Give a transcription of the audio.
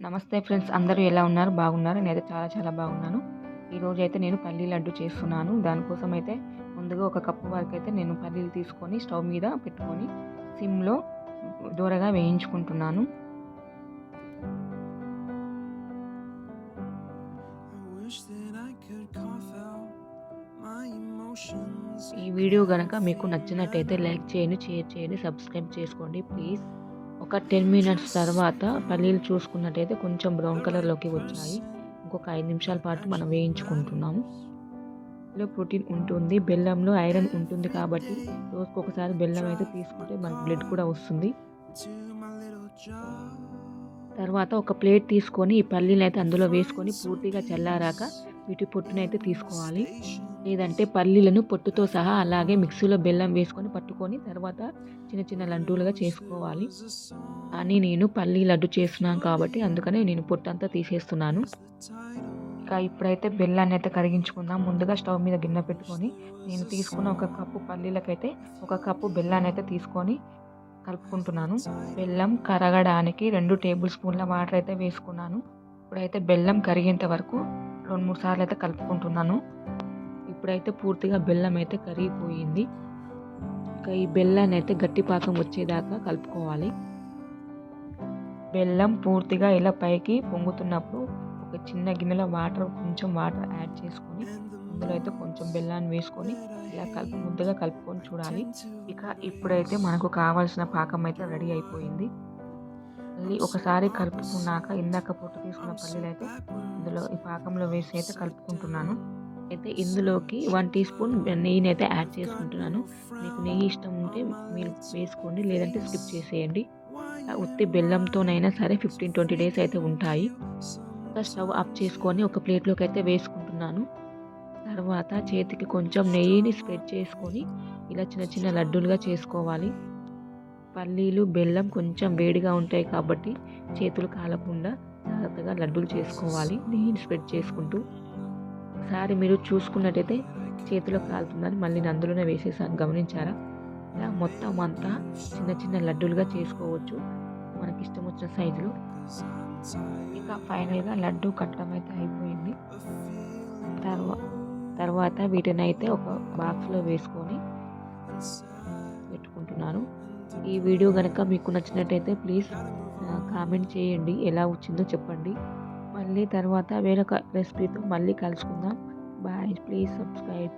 నమస్తే ఫ్రెండ్స్, అందరూ ఎలా ఉన్నారు? బాగున్నారా? నేనైతే చాలా బాగున్నాను. ఈరోజైతే నేను పల్లీ లడ్డు చేస్తున్నాను. దానికోసం అయితే ముందుగా ఒక కప్పు వరకైతే నేను పల్లీలు తీసుకొని స్టవ్ మీద పెట్టుకొని సిమ్‌లో దోరగా వేయించుకుంటున్నాను. ఈ వీడియో గనక మీకు నచ్చినట్టయితే లైక్ చేయండి, షేర్ చేయండి, సబ్స్క్రైబ్ చేసుకోండి ప్లీజ్. ఒక 10 మినిట్స్ తర్వాత పల్లీలు చూసుకున్నట్టయితే కొంచెం బ్రౌన్ కలర్‌లోకి వచ్చాయి. ఇంకొక 5 నిమిషాల పాటు మనం వేయించుకుంటున్నాము. ఇందులో ప్రోటీన్ ఉంటుంది. బెల్లంలో ఐరన్ ఉంటుంది కాబట్టి రోజుకొకసారి బెల్లం అయితే తీసుకుంటే మనకు బ్లడ్ కూడా వస్తుంది. తర్వాత ఒక ప్లేట్ తీసుకొని ఈ పల్లీలైతే అందులో వేసుకొని పూర్తిగా చల్లారాక వీటి పొట్టునైతే తీసుకోవాలి. లేదంటే పల్లీలను పొట్టుతో సహా అలాగే మిక్సీలో బెల్లం వేసుకొని పట్టుకొని తర్వాత చిన్న లడ్డూలుగా చేసుకోవాలి. కానీ నేను పల్లీ లడ్డు చేస్తున్నాను కాబట్టి అందుకనే నేను పొట్టంతా తీసేస్తున్నాను. ఇప్పుడైతే బెల్లాన్ని అయితే కరిగించుకుందాం. ముందుగా స్టవ్ మీద గిన్నె పెట్టుకొని నేను తీసుకున్న ఒక కప్పు పల్లీలకైతే ఒక కప్పు బెల్లాన్ని అయితే తీసుకొని కలుపుకుంటున్నాను. బెల్లం కరగడానికి 2 టేబుల్ స్పూన్ల వాటర్ అయితే వేసుకున్నాను. ఇప్పుడైతే బెల్లం కరిగేంత వరకు 2, 3 సార్లు అయితే కలుపుకుంటున్నాను. ఇప్పుడైతే పూర్తిగా బెల్లం అయితే కరిగిపోయింది. ఈ బెల్లాన్ని అయితే గట్టి పాకం వచ్చేదాకా కలుపుకోవాలి. బెల్లం పూర్తిగా ఇలా పైకి పొంగుతున్నప్పుడు ఒక చిన్న గిన్నెలో కొంచెం వాటర్ యాడ్ చేసుకొని అందులో అయితే కొంచెం బెల్లాన్ని వేసుకొని ఇలా ముద్దగా కలుపుకొని చూడాలి. ఇప్పుడైతే మనకు కావాల్సిన పాకం అయితే రెడీ అయిపోయింది. మళ్ళీ ఒకసారి కలుపుకున్నాక ఇందాక పొట్టు తీసుకున్న పల్లీలు అయితే ఇందులో ఈ పాకంలో వేసి అయితే కలుపుకుంటున్నాను. అయితే ఇందులోకి 1 టీ స్పూన్ నెయ్యిని అయితే యాడ్ చేసుకుంటున్నాను. మీకు నెయ్యి ఇష్టం ఉంటే మీరు వేసుకోండి, లేదంటే స్కిప్ చేసేయండి. ఉత్తి బెల్లంతోనైనా సరే 15-20 డేస్ అయితే ఉంటాయి. స్టవ్ ఆఫ్ చేసుకొని ఒక ప్లేట్లోకి అయితే వేసుకుంటున్నాను. తర్వాత చేతికి కొంచెం నెయ్యిని స్ప్రెడ్ చేసుకొని ఇలా చిన్న లడ్డూలుగా చేసుకోవాలి. పల్లీలు బెల్లం కొంచెం వేడిగా ఉంటాయి కాబట్టి చేతులు కాలకుండా జాగ్రత్తగా లడ్డూలు చేసుకోవాలి, నెయ్యిని స్ప్రెడ్ చేసుకుంటూ. ఒకసారి మీరు చూసుకున్నట్టయితే చేతిలో కాలుతుందని మళ్ళీ అందులోనే వేసేసాను, గమనించారా? ఇలా మొత్తం అంతా చిన్న లడ్డూలుగా చేసుకోవచ్చు మనకి ఇష్టం వచ్చిన సైజులో. ఫైనల్గా లడ్డు కట్టడం అయితే అయిపోయింది. తర్వాత వీటిని అయితే ఒక బాక్స్లో వేసుకొని పెట్టుకుంటున్నాను. ఈ వీడియో కనుక మీకు నచ్చినట్టయితే ప్లీజ్ కామెంట్ చేయండి, ఎలా వచ్చిందో చెప్పండి. మళ్ళీ తర్వాత వేరొక రెసిపీతో మళ్ళీ కలుసుకుందాం. Bye, please subscribe.